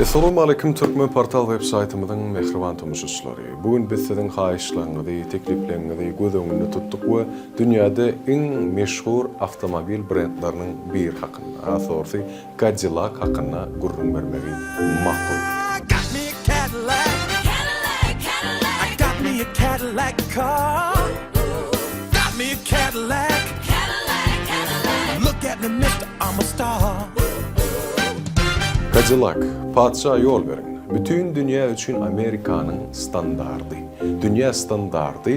Assalamu alaikum Türkmen portal web saytımızın mehriban tomuşçuları. Bugün biz sizin hayışlarınızı, tekliflerinizi göz önünde tuttuk ve dünyada en meşhur avtomobil brendlerinin bir hakkında, asorsi Cadillac hakkında gurrun vermeyi makul. Got me a Cadillac. I got me a Cadillac car. Got me a Cadillac. Look at me, mister, I'm a star. Cadillac, padşah yol verin. Bütün dünya üçün Amerikanın standardı. Dünya standardı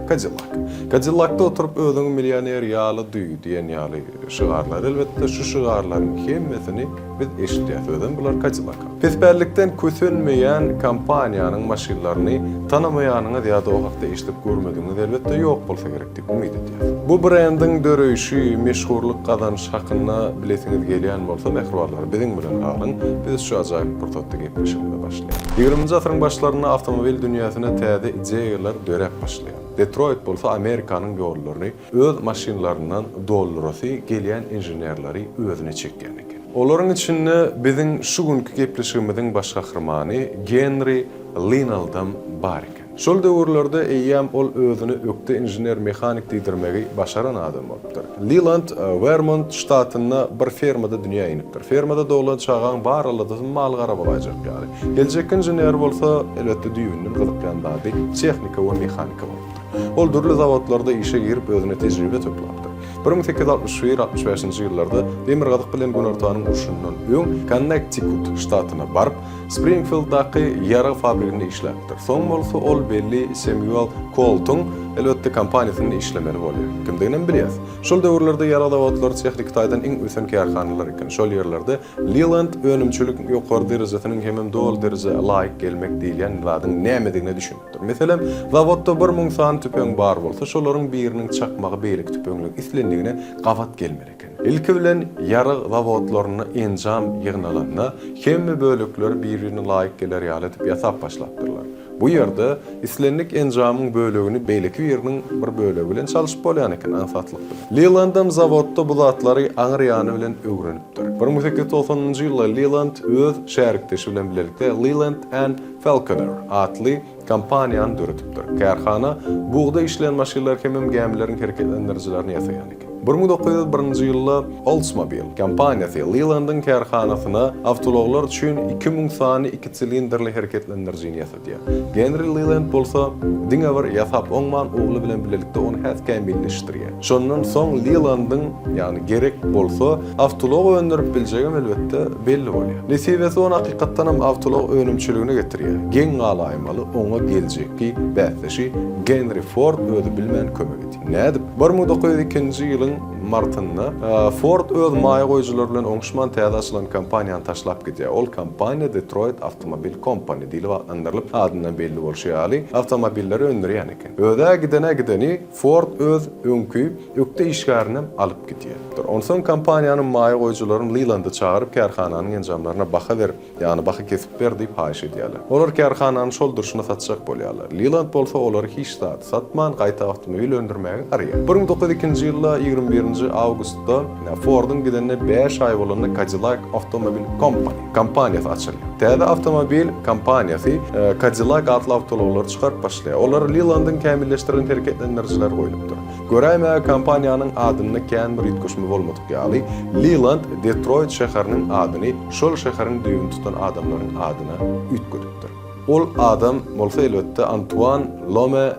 Cadillac. Cadillac'ta oturup ödün milyoner yağlı düğü diyen yağlı şıgarlar. Elbette şu şıgarların hemmesini biz eşitliyiz. Ödün bunlar Cadillac. Pisperlikten küsünmeyen kampanyanın maşinlarını tanımayanına diye de o hakta eşitip görmediğiniz elbette yok bolsa gerek deyip umid ediyoruz. Bu brendin dörüşü, meşhurluk kazanış hakkında bilesiniz geleyen bolsa mehruarlar bizim bilen alın. Biz şu acayip portatlı gepleşimde başlayalım. 20. asrın başlarına avtomobil dünyasına täze ideyalar dörep başlayan. Detroit bolsa Amerikanın yollarını öz maşinlarından doldurası geleyen injenerleri özüne çekкен eken. Onların içinde bizim şu günkü gepleşimizin baş kahramanı Henry Linald'dan bar eken. Şol döwürlerde eýýäm ol özüni ökde injener mehanik diýdirmegi başaran adam bolupdyr. Leland, Vermont ştatyna bir fermada dünýä inipdir. Fermada doglan çağan bar alady mal gara bolajak ýaly. Geljek injener bolsa elbetde düýünden gyzykýan zady tehnika we mehanika bolupdyr. Ol dürli zawodlarda işe girip özüne tejribe toplapdyr. 1861-65 ýyllarda demir gazyk bilen Gunartanın urşundan öň Connecticut ştatyna barıp Springfield'daky ýara fabrikinde işläpdir. Soň bolsa ol belli Samuel Colton elbette kampaniýasynda işlemeli bolýar. Kimdiginem bilýäs. Şol döwürlerde ýara zawodlary tehnik taýdan iň ösen kärhanalar eken. Şol ýerlerde Leland önümçülük ýokary derejesiniň hemem dol derece laýyk gelmek diýilýän zadyň nämedigine düşünipdir. Meselem, zawodda 1000 san tüpeň bar bolsa, şolaryň biriniň çakmagy beýlik tüpeňlik islendigine gawat gelmeli eken. Ilki bilen ýara zawodlaryny enjam ýygnalanyna hemme bölekler bir-birine laýyk geler ýaly edip ýasap başlapdyrlar. Bu ýerde islenlik enjamyň bölegini beýleki ýeriniň bir bölegi bilen çalyşyp bolýan eken ansatlykdy. Lelandam zawodda bu zatlary aňyrýany bilen öwrenipdir. 1890-njy ýylda Leland öz şärikdeşi bilen birlikde Leland and Falconer adly kampaniýany döretipdir. Kärhana buğda işleyen maşinler hemem gemileriň hereketlendirjilerini ýasaýan eken. 1901-nji ýylda Oldsmobile kampaniýasy Leland'ın kärhanasyna awtologlar üçin 2000 sany 2 silinderli hereketlendirjini ýasady. Henry Leland bolsa diňe bir ýasap oňman ogly bilen birlikde onu häz kämilleşdirýär. Şondan soň Leland'ın ýani gerek bolsa awtolog öndürip biljegem elbette belli bolýar. Nesibesi onu hakykatdan hem awtolog önümçüligine getirýär. Geň galaýmaly oňa geljekki bäsleşi Henry Ford özü bilmän kömek etdi. Nädip? 1902-nji ýylyň martynda Ford öz maýa goýjulary bilen oňuşman täze açylan kampaniýany taşlap gidýär. Ol kampaniýa Detroit Automobile Company diýilip adlandyrylyp adyndan belli bolýaly. Awtomobilleri öndürýän eken. Öde gideni Ford öz öňkü ökde işgärine alyp gidýär. Onsoň kampaniýanyň maýa goýjularyny Leland'a çağıryp kärhananyň enjamlaryna baha berip, ýani baha kesip ber diýip haýyş edýärler. Olar kärhananyň şol durşyna satjak bolýarlar. Leland bolsa olary hiç satman, gaýta awtomobil öndürmäge arýar. 1902-nji ýylda 21 awgustda Ford'un gidenine 5 ay bolanda Cadillac Automobile Company kampaniýasy açylýar. Täze awtomobil kampaniýasy Cadillac adly awtologlar çykaryp başlaýar. Olar Leland'ın kämilleşdiren hereketlendirjiler goýulypdyr. Göräýme kampaniýanyň adyny kän bir ýetgeşme bolmadyk ýaly Leland Detroit şäheriniň adyny şol şäheriň düýün tutan adamlaryň adyna üýtgüdipdir. Ol adam bolsa elbette Antoine Lome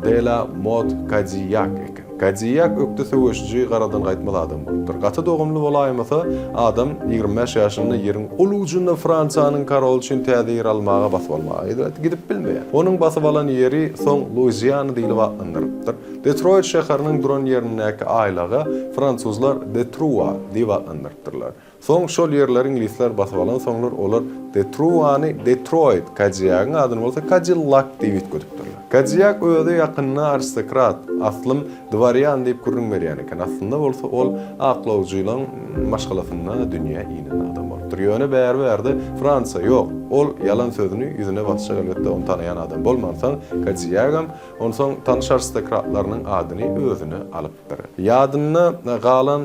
de la Motte Cadillac eken. Cadillac ökde söwüşji garadan gaýtmaly adam bolupdyr. Gaty dogumly bolaýmasa, adam 25 ýaşynda ýeriň uluwjynda Fransiýanyň karol üçin täze ýer almaga basyp almagy gidip bilmeýär. Onuň basyp alan ýeri soň Louisiana diýilip adlandyrypdyr. Detroit şäheriniň duran ýerindäki aýlaga fransuzlar Detroit diýip adlandyrypdyrlar. Soň şol ýerleri inglizler basyp alan soňlar olar Detroit Cadillac'yň adyny bolsa Cadillac diýip götüripdirler. Cadillac öýde ýakynna aristokrat, aslym dwaryan diýip görünmerýän eken. Aslynda bolsa ol aklawjylaryň maşgalasynda dünýä iňden adam bolupdyr. Ýöne bäri Fransa ýok. ol yalan sözünü yüzüne batışa elbette onu tanıyan adam bolmansan Cadillac onson tanış aristokratlarının adını özüne alıptır. Yadını galan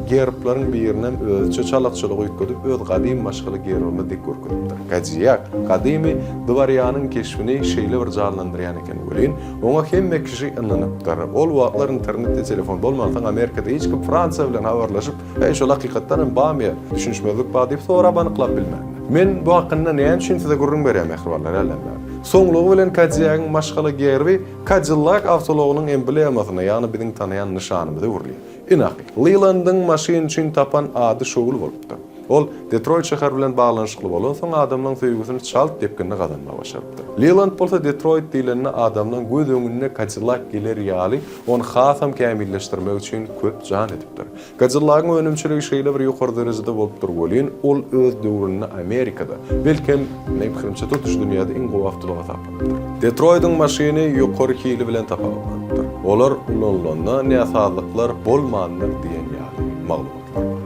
gerplerin birinem özçe çalakçılık uygulayıp öz gadim maşgılı gerolma dik görküdüpdir. Cadillac gadimi Dvaryanın keşfini şeyle bir canlandıran eken öleyin. Ona hemme kişi ınlanıptır. Ol wagtlar internette telefon bolmansan Amerikada hiç kim Fransa bilen habarlaşıp şol hakykatdan bamya düşünşmezlik bar diýip sonra banyklap bilmän. Men bu hakynda näme üçin size gurrun berýär mehribarlar ellemler. Soňlugy bilen Cadillac'ın maşgaly gerbi Cadillac awtologynyň emblemasyna, ýani biziň tanıyan nişanymyzy urlýar. Inaqy, Leland'ın maşyn üçin tapan ady şoğul bolupdy. Ol Detroit şäher bilen baglanşykly bolan soň adamlaryň söýgüsini çalt depkinne gazanma başardy. Leland bolsa Detroit dilenine adamlaryň göz öňünde Cadillac geler ýaly, onu hasam kämilleşdirmek üçin köp jan edipdir. Cadillac'ın önümçiligi şeýle bir ýokary derejede bolup durbolyn, ol öz döwründe Amerikada, belkem näpkirimçe tutuş dünýäde iň gowy awtology tapdyr. Detroit'in maşyny ýokary hili bilen tapapdyr. Olar ulanlanda näsazlyklar bolmandyr diýen ýaly maglumat.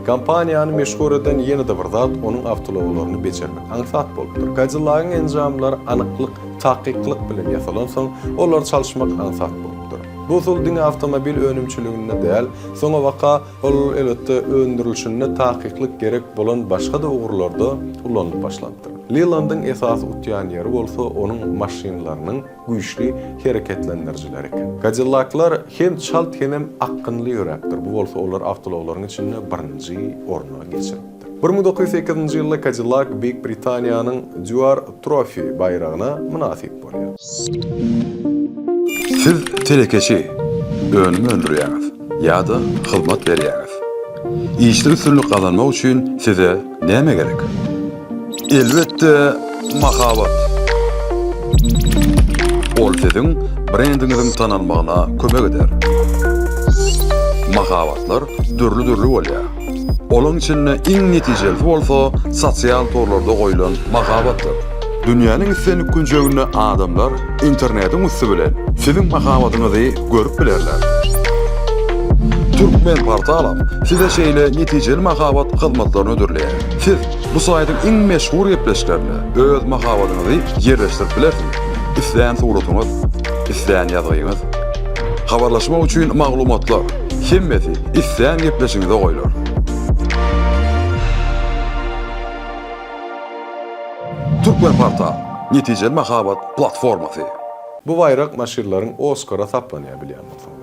Kampaniýany meşhur eden ýene de bir zat onuň awtologlaryny beçermek aňsat bolupdyr. Cadillac'ın enjamlary anyklyk, taýyklyk bilen ýasalan soň olar çalyşmak aňsat bolupdyr. Bu suldyň awtomobil önümçiligine däl, soňa waka ol elbetde öndürilişine taýyklyk gerek bolan başga da ugurlarda ulanyp başlandyr. Leland'ın esas utýan ýeri bolsa onuň maşynlarynyň güýçli hereketlendirjileri. Cadillac'lar hem çalt hem akynly ýörekdir. Bu bolsa olar awtologlaryň içinde birinji orna geçiripdir. 1908-nji ýylda Cadillac Büyük Britaniýanyň Duar Trophy bayragyna münasip bolýar. Siz telekeçi önümü öndürýäňiz ýa-da hyzmat berýäňiz. İşli üstünlük kazanmak üçin size näme gerek? Elbette mahabat. Ol siziň brendingiziň tanalmagyna kömek eder. Mahabatlar dürli bolýar. Olaň içinde iň netijeli bolsa sosial torlarda goýulan mahabatlar. Dünýäniň islenip günjegine adamlar internetiň üstü bilen siziň mahabatyňyzy görüp bilerler. Türkmen portalam size şeýle netijeli mahabat hyzmatlaryny ödürleýär. Siz bu saýdyň iň meşhur gepleşlerini öz mahabatyňyzy ýerleşdirip bilersiz. İsleýän suratyňyz, isleýän ýazyňyz, habarlaşmak üçin maglumatlar, hemmesi isleýän gepleşiňize goýular. Türkmen portal netijeli mahabat platformasy. Bu bayrak maşyrlaryň Oscara taplanýar bilýän bolsaňyz.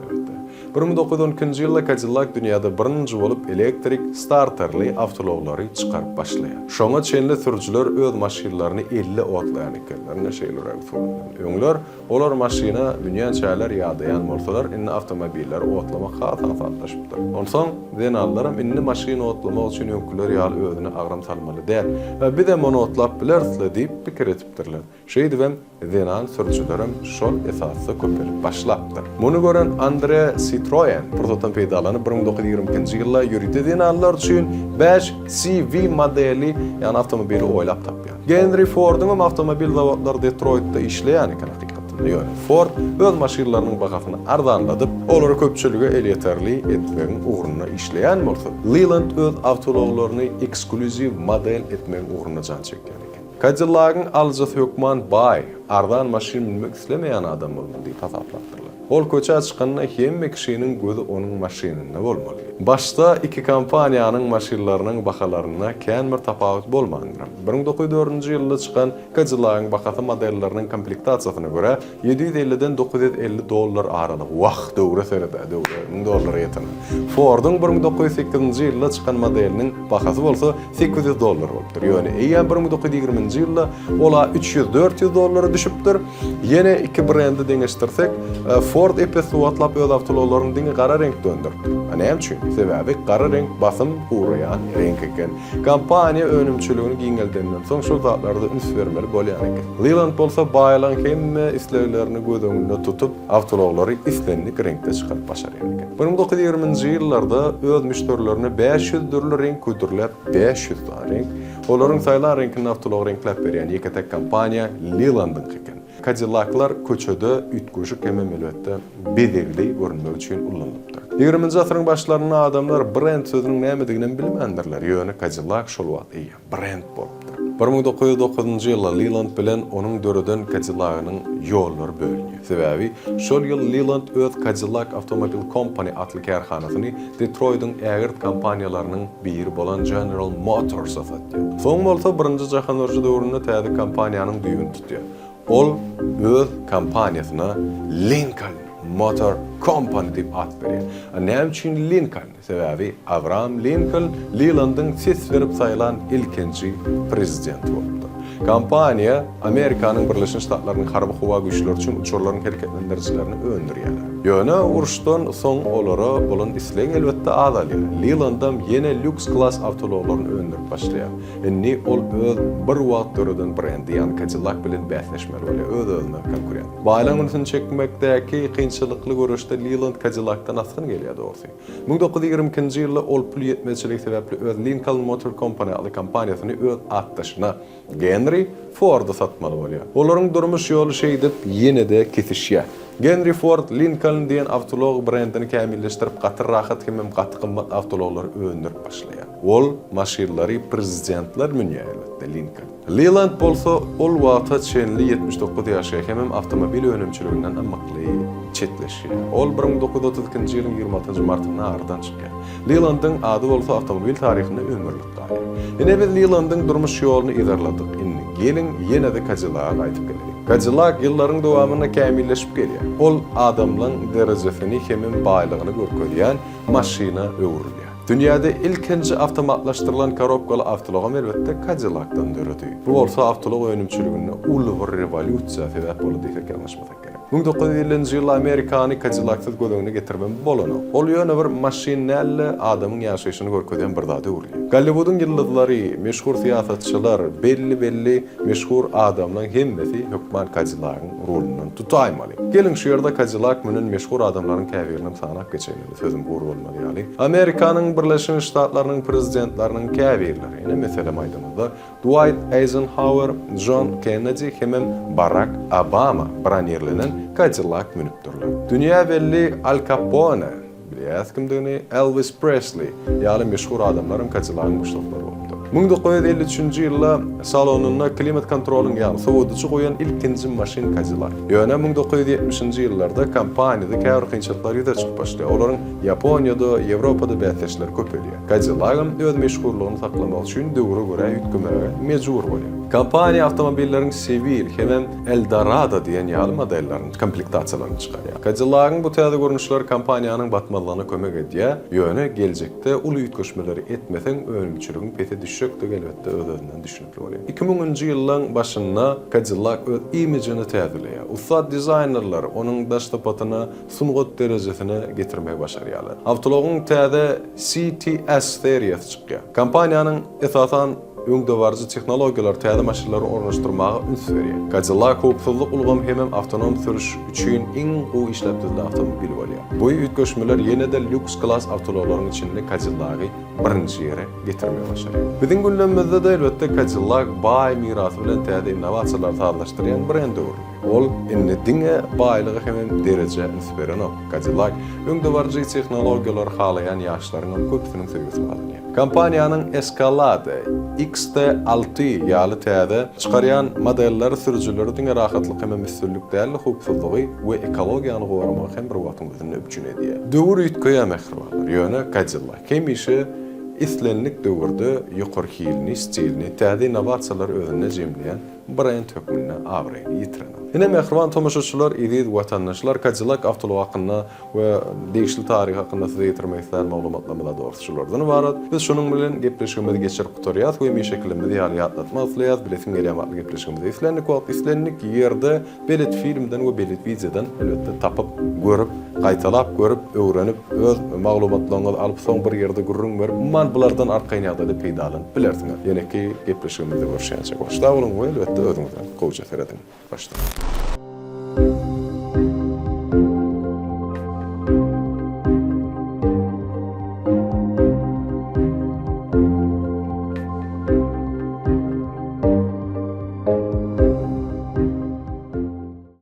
1912-nji ýylda Cadillac dünýäde birinji bolup elektrik starterli awtologlary çykaryp başlaýar. Şoňa çenli sürüjiler öz maşynlaryny 50 otlaýan ekenler, näşeýler öňler. Öňler olar maşyna dünýäçäler ýadaýan bolsalar, inni awtomobiller otlamak hasan satlaşypdyr. Onsoň denallarym inni maşyn otlamak üçin öňküler ýaly özüne agram salmaly däl we bir de monu otlap bilersler diýip pikir etipdirler. Şeýdi we denal sürüjilerim şol esasy köpelip başlapdyr. Muny gören Andre Citroen prototyp peýdalanyp 1922-nji ýylda ýüridi denallar üçin 5 CV modeli ýani awtomobili oýlap tapýar. Henry Ford'un awtomobil zawodlary Detroit'da işleýän eken hakykatda. Ýöne Ford öz maşynlarynyň bahasyny arzanladyp, olary köpçüligi el ýeterli etmegiň ugruna işleýän bolsa, Leland öz awtologlaryny ekskluziw model etmegiň ugruna jan çekýän eken. Cadillac'ın alyjy hökman bay, ardan maşyn binmek islemeýän adam bolmaly diýip tasaplapdyrlar. Ol köçe çykanyna hemme kişiniň gözü onuň maşynynda bolmaly. Başta iki kompaniýanyň maşynlarynyň bahalaryna kän bir tapawut bolmandyr. 1904-nji ýylda çykan Cadillac'ın bahasy modelleriniň komplektasiýasyna görä $750-den $950 aralygy wagt döwre serede $1000 ýeten. Ford'un 1908-nji ýylda çykan modeliniň bahasy bolsa $800 bolupdyr. Ýöne eýär 1920-nji ýylda ola $300-400 düşüpdir. Ýene iki brendi deňeşdirsek, Ford epesi atlap öz awtologlaryny diňe gara renk döndürdi. Näme üçin? Sebebi gara renk basym uğrayan renk eken. Kampaniýa önümçiligini giňeldenden soň şu zatlarda üns bermeli bolýan eken. Leland bolsa baýlan hemme isleýlerini göz öňünde tutup awtologlary islenlik renkde çykaryp başarýar eken. 1920-nji ýyllarda öz müşterilerini 500 türlü renk ködürläp 500 renk, olaryň saýlan renkini awtolog renklep berýän ýeketek kampaniýa Leland'ın eken. Cadillac'lar köçede ütgüşük hemem elbette bedelli görünmek üçün ullanıpdyr. 20-nji asyryň başlaryna adamlar brand sözüniň nämedigini bilmendirler. Ýöne Cadillac şol wagt brand bolupdyr. 1909-njy ýylda Leland bilen onuň döreden Cadillac'ynyň ýollary bölünýär. Sebäbi şol ýyl Leland öz Cadillac Automobile Company atly karhanasyny Detroit'yň ägirt kompaniýalarynyň biri bolan General Motors satdy. Soň bolsa 1-nji jahan uruşy döwründe täze kompaniýanyň düýbüni tutýar. Ol öz kompaniýasyna Lincoln Motor Company dip at berýär. Näme üçin Lincoln? Sebäbi Abraham Lincoln Leland'yň ses berip saýylan ilkinji prezident bolupdy. Kompaniýa Amerikanyň Birleşik Ştatlarynyň harby howa güýçleri üçin uçurlaryň hereketlendirjilerini öndürýär. Ýöne uruşdan soň olara bolan isleg elbetde azalýar. Leland'am ýene lüks klass awtologlaryny öndürip başlaýar. Enni ol öz bir wagt döreden brendi ýani Cadillac bilen bäsleşmeli bolýar, öz-özüne konkurent. Baýlanyny çekmekdäki kynçylykly görüşde Leland Cadillac'tan asgyn gelýär dogry. 1922-nji ýylda ol pul ýetmezçilik sebäpli öz Lincoln Motor Company adly kompaniýasyny öz atdaşyna Henry Ford'a satmaly bolýar. Olaryň durmuş ýoly şeýdip ýene-de kesişýär. Henry Ford Lincoln diýen awtolog brendini kämilleşdirip gaty rahat hemem gaty gymmat awtologlary öndürip başlaýar. Ol maşinlary prezidentler münýär elbetde Lincoln. Leland bolsa ol wagta çenli 79 ýaşa hemem awtomobil önümçiliginden amakly çetleşýär. Ol 1932-nji ýylyň 26-njy martyna ardan çykýar. Leland'yň ady bolsa awtomobil taryhyna ömürlik gaýry. Ene biz Leland'yň durmuş ýoluny izarladyk. Gelin ýene-de Cadillac'a aýtyp geledik. Cadillac ýyllaryň dowamyna kämilleşip gelýär. Ol adamlaryň derejesini hemem baýlygyny görkezýän maşina öwrülýär. Dünýäde ilkinji awtomatlaşdyrylan korobkaly awtolog elbetde Cadillac'dan döredi. Bu bolsa awtolog önümçiligine uly bir rewolýusiýa sebäp boldy diýip gelmeşmek gerek. 1950-nji ýylda Amerikany Cadillac'syz gödöňüne getirmen bolany. Ol ýöne bir maşinäle adamyň ýaşaýyşyny görkezýän bir zat öwrülýär. Hollywood'un ýyldızlary, meşhur siýasatçylar, belli meşhur adamlaryň hemmesi hökman Cadillac'yň rolundan tutaýmaly. Gelin şu ýerde Cadillac menen meşhur adamlaryň käbirini sanap geçeýär. Sözüm gowru bolmaly ýaly. Amerikanyň Birleşik Ştatlarynyň prezidentlarynyň käbirleri, ene mesele maýdanynda Dwight Eisenhower, John Kennedy hemem Barack Obama branýerlenen Cadillac minipdirler. Dünýä belli Al Capone, bilýäs kimdigini, Elvis Presley, ýaly meşhur adamlaryň Cadillac'yň müşterileri bolupdy. 1953-nji ýylda salonuna klimat kontrolyny ýaly sowadyjy goýan ilkinji maşin Cadillac. Ýöne 1970-nji ýyllarda kompaniýada käbir kynçylyklar ýüze çykyp başlaýar. Olaryň Ýaponiýada, Ýewropada bäsleşler köpelýär. Cadillac öz meşhurlygyny saklamak üçin döwre görä ýetgemäge mejbur bolýar. Kompaniýa awtomobilleriň sivil hemem Eldorado diýen ýaly modellaryny komplektasiýalaryny çykarýar. Cadillac'yň bu täze görnüşleri kompaniýanyň batmalygyna kömek edýär. Ýöne geljekde uly ýetgeşmeleri etmesen önümçiligiň pete düşükdi elbetde öz-özünden düşünipli bolýar. 2000-nji ýyllaryň başynda Cadillac öz imijini täzeleýär. Ussat dizaynerler onuň daştapatyna sungat derejesine getirmegi başarýarlar. Awtologyň täze CTS seriýasy çykýar. Kompaniýanyň esasan öňdewarjy tehnologiýalar täze maşinlary ornaşdyrmagy üns berýär. Cadillac howpsuzlyk ulgam hemem awtonom sürüş üçin iň gowy işlepdirlen awtomobil bolýar. Bu ýetgeşmeler ýene-de lüks klass awtologlaryň içinde Cadillac'y birinji ýere getirmeye başarýar. Biziň gündemimizde de elbetde Cadillac baý mirasy bilen täze innovasiýalar sazlaşdyrýan brendir. Ol inne diňe baýlygy hemem dereje üns berýär. Cadillac öňdewarjy tehnologiýalar halaýan ýaşlaryň köpüniň sevgisini alýar. Kompaniýanyň Escalade XT6 ýaly täze çykarýan modeller sürüjüleri diňe rahatlyk hemem üstünlük däl, howpsuzlygy we ekologiýany goramak hem bir wagtyň öpçün edýär. Döwür ýetgeýän mehribanlar, ýöne Cadillac hemişe islenlik döwürde ýokarky stilini, täze innovasiýalar özüne jemleýän brend hökmüne awraýly ýitiren. Ine mehriban tomoşaçylar, ýedi watandaşlar Cadillac awtolog hakyna we degişli taryh hakynda size ýetirmek isleýän maglumatlarymyza dogruçylardan ibaret. Biz şonuň bilen gepleşigimizi geçirip gutarýas we meşekilimizi ýaly ýatlatmak isleýäs, bilesim gelýän wagtly gepleşigimizi islennik ýerde belet filmden we belet videodan elbetde tapyp, görüp, gaýtalap görüp, öwrenip, öz maglumatlaryňyzy alyp soň bir ýerde gurrun berip, man bulardan arkaýyn ýagdaýda peýdalanyp bilersiňiz. Ýene-ki gepleşigimizi görüşýänçe başda bolan we elbetde özüňizden gowja seredin. Başda.